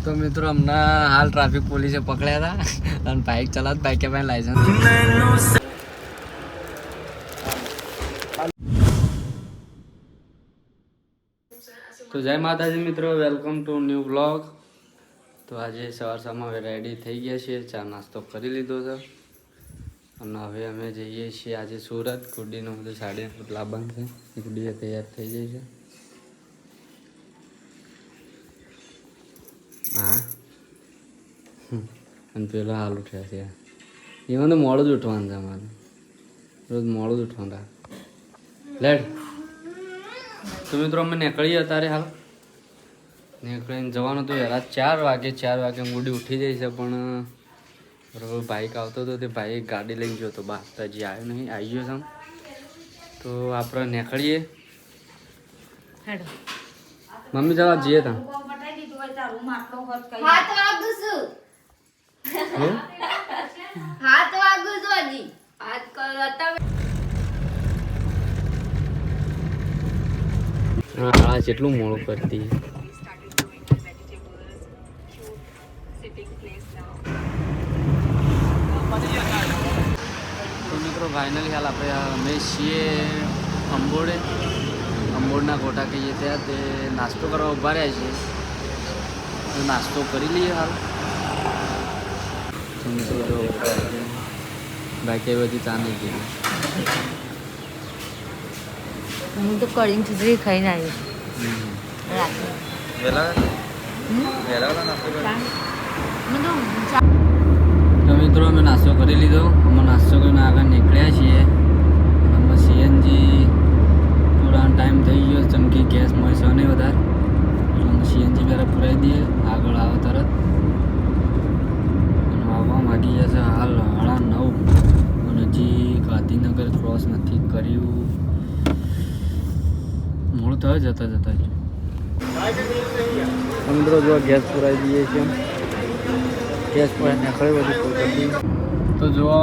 તો મિત્રો હમણાં હાલ ટ્રાફિક પોલીસે પકડ્યા હતા અને બાઇક ચલાવત બાઇકે પાસે લાયસન્સ. તો જય માતાજી મિત્રો, વેલકમ ટુ ન્યૂ બ્લોગ. તો આજે સવારમાં રેડી થઈ ગયા છીએ, ચા નાસ્તો કરી લીધો છે અને હવે અમે જઈએ છીએ આજે સુરત. ગુડીનું બધું સાડી લાવવાનું છે, ગુડીએ તૈયાર થઈ જાય છે. હા અને પેલો હાલ ઉઠ્યા છે, એમાં તો મોડું જ ઉઠવાનું છે અમારે, રોજ મોડું જ ઉઠવાનું. લેટ તો મિત્રો અમે નીકળીએ અત્યારે. હાલ નીકળીને જવાનું તો યાર 4 વાગે ગુડી ઉઠી જાય છે, પણ બરાબર બાઇક આવતો હતો તે ભાઈ ગાડી લઈને ગયો હતો બહાર, તો હજી આવ્યો નહીં, આવી ગયો છે. તો આપણે નીકળીએ. મમ્મી જવા જઈએ ત્યાં હા જેટલું મોડું કરતી. તો મિત્રો ફાઇનલી હાલ આપણે અમે છીએ અંબોડના કોઠા કહીએ ત્યાં, તે નાસ્તો કરવા ઊભા રહ્યા છીએ. નાસ્તો કરી લઈએ હાલ. બાકી બધી ચા નહીં પીવી. હું તો કઢી ખીચડી ખાઈને આવી. તો મિત્રો અમે નાસ્તો કરી લીધો. અમે નાસ્તો કરીને આગળ નીકળ્યા છીએ. અમે સીએનજી પૂરાનો ટાઈમ થઈ ગયો, ચમકી ગેસ મળશે નહીં વધારે, એટલે અમે સીએનજી પહેલાં પુરાવી દઈએ, આગળ આવે તરત. અને આવવા માગી જશે હાલ 9:30 અને હજી ગાંધીનગર ક્રોસ નથી કર્યું. મોડું થયું જતા જ મિત્રો જો ગેસ પુરાવી દઈએ છીએ. ગેસ પર નીકળે બધું. તો જુઓ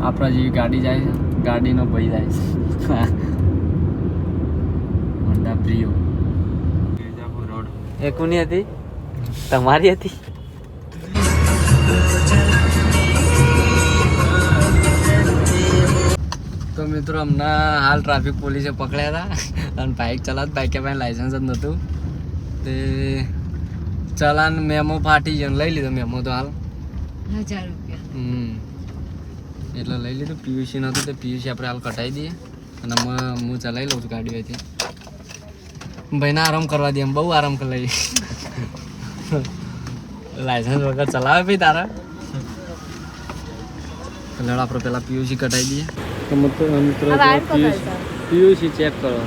આપણા જેવી ગાડી જાય છે, ગાડીનો ભાઈ જાય છે હોન્ડા પ્રિયો. રોડ એ કોની હતી? તમારી હતી? તો મિત્રો હમણાં હાલ ટ્રાફિક પોલીસે પકડ્યા હતા અને બાઇક ચલાવત બાઇકે પાસે લાયસન્સ જ નહોતું, તે ચલાન મેમો ફાટી ગયો, લઈ લીધો મેમો તો હાલ 1000 રૂપિયા. એટલે લઈ લીધું. પીયુસી નહોતું તો પીયુસી આપણે હાલ કટાવી દઈએ અને હું ચલાવી લઉં છું ગાડી હતી. ભાઈને આરામ કરવા દઈએ, બહુ આરામ કરી લઈએ. લાયસન્સ વગર ચલાવે ભાઈ તારા. એટલે આપણે પહેલાં પીયુસી કટાવી દઈએ. તો મિત્રો પીયુસી ચેક કરો.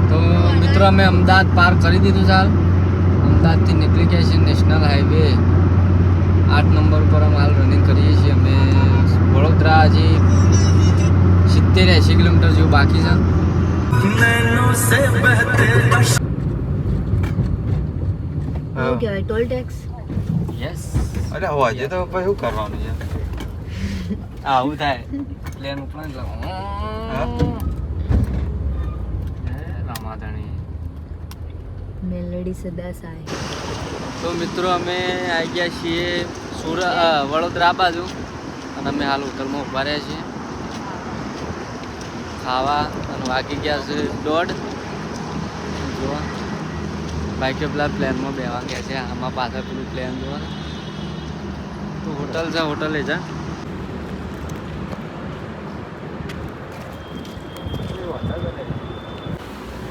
તો મિત્રો અમે અમદાવાદ પાર કરી દીધું છે. હાલ અમદાવાદથી નીકળી ગયા છીએ નેશનલ હાઈવે 8 નંબર પર અમે હાલ રનિંગ કરીએ છીએ. અમે વડોદરા હજી 70-80 કિલોમીટર જેવું બાકી છે. શું કહેવાય? Toll tax? યસ. અરે હોજે તો પછી શું કરવાનું છે? આવું થાય પ્લેન ઉપર રામાધણી. મેલડી સદા સાય. તો મિત્રો અમે આવી ગયા છીએ વડોદરા બાજુ અને અમે હાલ હોટલમાં ઊભા રહ્યા છીએ ખાવા. અને વાગી ગયા છે 1:30. જોવા બાઈકે પેલા પ્લેનમાં બેવા ગયા છે. આમાં પાછળ પેલું પ્લેન જોવા. તો હોટલ છે, હોટલ એ છે.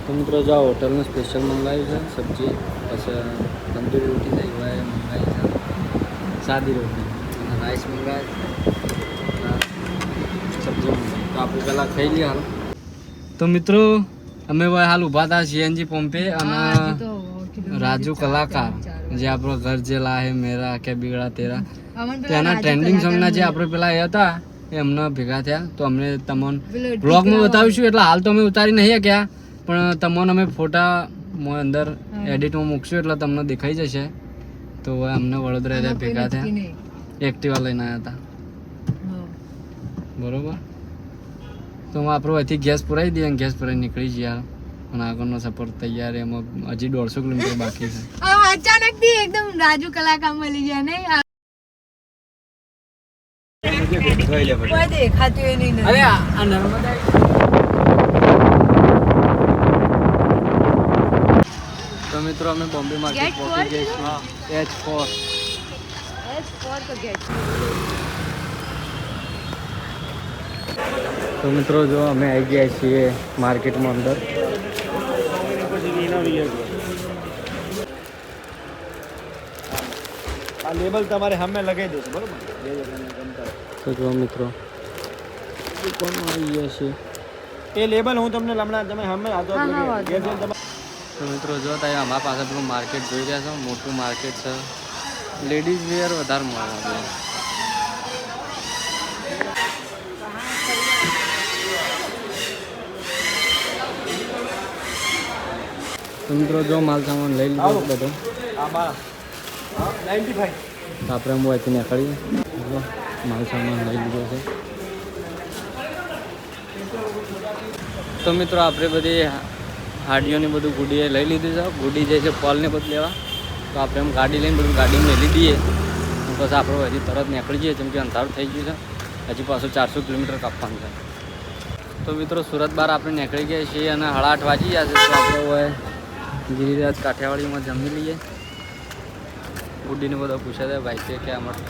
તો મિત્રો જો હોટલનું સ્પેશિયલ મંગાવ્યું છે સબ્જી, પછી તંદૂરી રોટી થઈ હોય મંગાવી છે, સાદી રોટી અને રાઈસ મંગાવે, સબ્જી મંગાવી. તો આપણે પહેલાં ખાઈ લઈએ હાલ. તો મિત્રો અમે હાલ ઊભા હતા સીએનજી પંપે અને રાજુ કલાકાર જે આપણો ઘર જે લાહે મેરા કે બિગડા તેરા, તેના ટ્રેન્ડિંગ સોંગના જે આપણે પેલા એ હતા એ અમને ભેગા થયા. તો અમને તમને બ્લોગમાં બતાવીશું. એટલે હાલ તો અમે ઉતારી નહીં શક્યા, પણ તમને અમે ફોટા અંદર એડિટમાં મૂકશું એટલે તમને દેખાઈ જશે. તો અમને વડોદરા ભેગા થયા, એક્ટિવા લઈને આવ્યા હતા. બરોબર. તો આપણે અહીંથી ગેસ પુરાવી દઈએ અને ગેસ પુરાવી નીકળી જઈએ અને આગળનો સફર તૈયાર એમાં હજી 150 કિલોમીટર બાકી છે. અચાનક થી એકદમ રાજુ કલાકાર મળી ગયા નહીં કોઈ દેખાતું એ નહીં અરે આ નર્મદા તો મિત્રો અમે બોમ્બે માર્કેટ પહોંચી ગયા છીએ. H4 તો ગેટ તો મિત્રો જો અમે આવી ગયા છીએ માર્કેટમાં અંદર. આ લેબલ તમારે સામે લગાવી દેજો બરોબર. તો જો મિત્રો દુકાનમાં આવી ગયા છીએ. એ લેબલ હું તમને હમણાં તમે સામે આતો હા, વાંધો તો મિત્રો જો ત્યાં અમારા પાસે પેલું માર્કેટ જોઈ રહ્યા છો, મોટું માર્કેટ છે. લેડીઝ વેર વધારે મળે છે. તો મિત્રો જો માલ સામાન લઈ લીધો બધો. આમાં 95 તો આપણે હું અહીંથી નીકળીએ. જો માલ સામાન લઈ લીધો છે. તો મિત્રો આપણે બધી હાડીઓની બધું ગુડીએ લઈ લીધું છે. ગુડી જાય છે પોલને બધું લેવા. તો આપણે એમ ગાડી લઈને બધું ગાડીમાં મેલી દઈએ. પછી આપણે હજી તરત નીકળી જઈએ, જેમ કે અંધારું થઈ ગયું છે. હજી પાછું 400 કિલોમીટર કાપવાનું છે. તો મિત્રો સુરત બહાર આપણે નીકળી ગયા છીએ અને 8:30 વાગી ગયા છે. તો આપણે હવે ગિરિરાજ કાઠિયાવાડીમાં જમી લઈએ. ગુડીને બધો પૂછે છે ભાઈ કે અમારે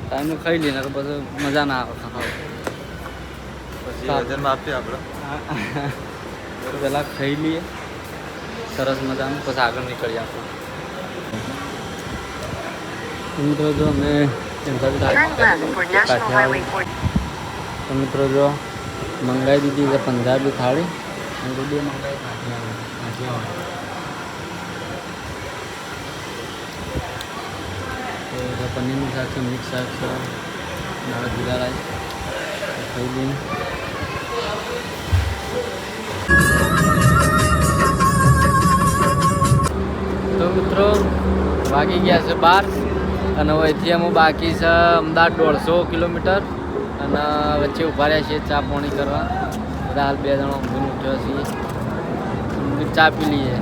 ટાઈમનું ખાઈ લઈએ ને તો પછી મજા ના આવે ખાવા. પછી વજન આપીએ આપણે. તો પહેલાં ખાઈ લઈએ સરસ મજાનું, પછી આગળ નીકળીએ આપણે. મિત્રો જો અમે તો મિત્રો જો મંગાવી દીધી છે પંજાબી થાળી અને ગુડીએ મંગાવી કાઠિયાવાડી. તો પનીરનું શાક છે, મિક્સ શાક છે, દાળ જીરા રાઈસ ખાઈ લઈએ. તો મિત્રો વાગી ગયા છે 12 અને અહીંથી અમે બાકી છે અમદાવાદ 150 કિલોમીટર અને વચ્ચે ઊભા રહ્યા છીએ ચા પાણી કરવા. બધા હાલ 2 જણા ઊંઘીને ઉઠ્યા છીએ. ચા પી લઈએ.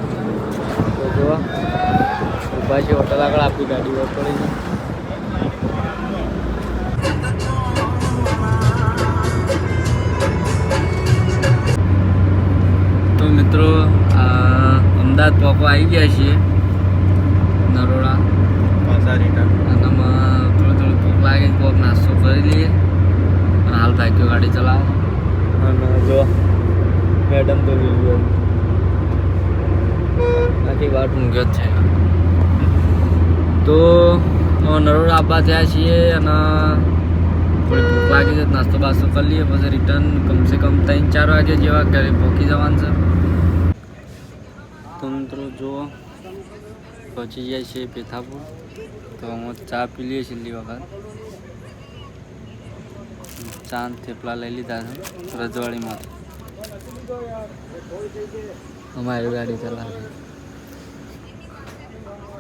તો જુઓ ઊભા છીએ હોટલ આગળ, આપણી ગાડી વોટ પડી છે. તો મિત્રો અમદાવાદ પોકો આવી ગયા છીએ નરોડા. સારી ટાઈમ અને આમાં થોડું ભૂખ લાગે કોક નાસ્તો કરી લઈએ. અને હાલ ભાગ્યો ગાડી ચલાવો અને જો મેડમ તો ગયો આખી વાત ઊંઘ્યો જ છે. તો નરોડા આવવા થયા છીએ અને થોડી ભૂખ લાગી છે. નાસ્તો બાસ્તો કરી લઈએ પછી રિટર્ન કમસે કમ 3-4 વાગે જેવા ઘરે પહોંચી જવાનું છે. તો મિત્રો જુઓ પહોંચી જાય છે પેથાપુર. તો અમે ચા પી લઈએ છેલ્લી વખત. ચા થેપલા લઈ લીધા છે રજવાડીમાં. અમારી ગાડી ચલાવે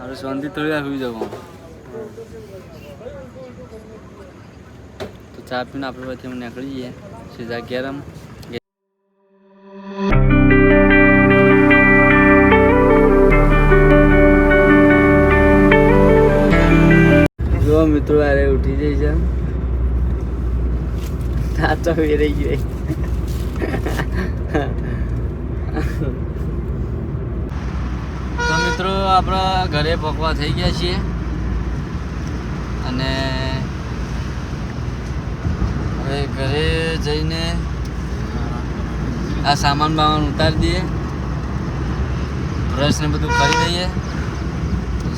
હવે શાંતિ થોડી વાર સુઈ જવું. તો ચા પીને આપણે પછી અમે નીકળી જઈએ સીધા ગેરમ. જો મિત્રો અરે ઉઠી જાય છે. તાતો વેરાઈ ગઈ. તો મિત્રો આપણા ઘરે પકવા થઈ ગયા છીએ અને હવે ઘરે જઈને આ સામાન બામાન ઉતારી દઈએ, બ્રશ ને બધું કરી દઈએ.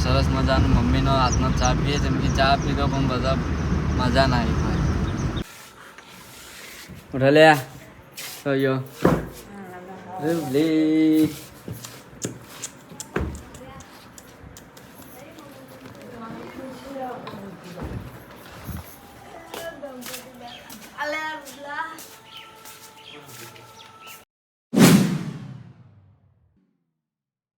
સરસ મજાનું મમ્મીનો હાથનો ચા પીએ. જેમ કે ચા પીધો પણ બધા મજા ના આવી. રલ્યા તો યો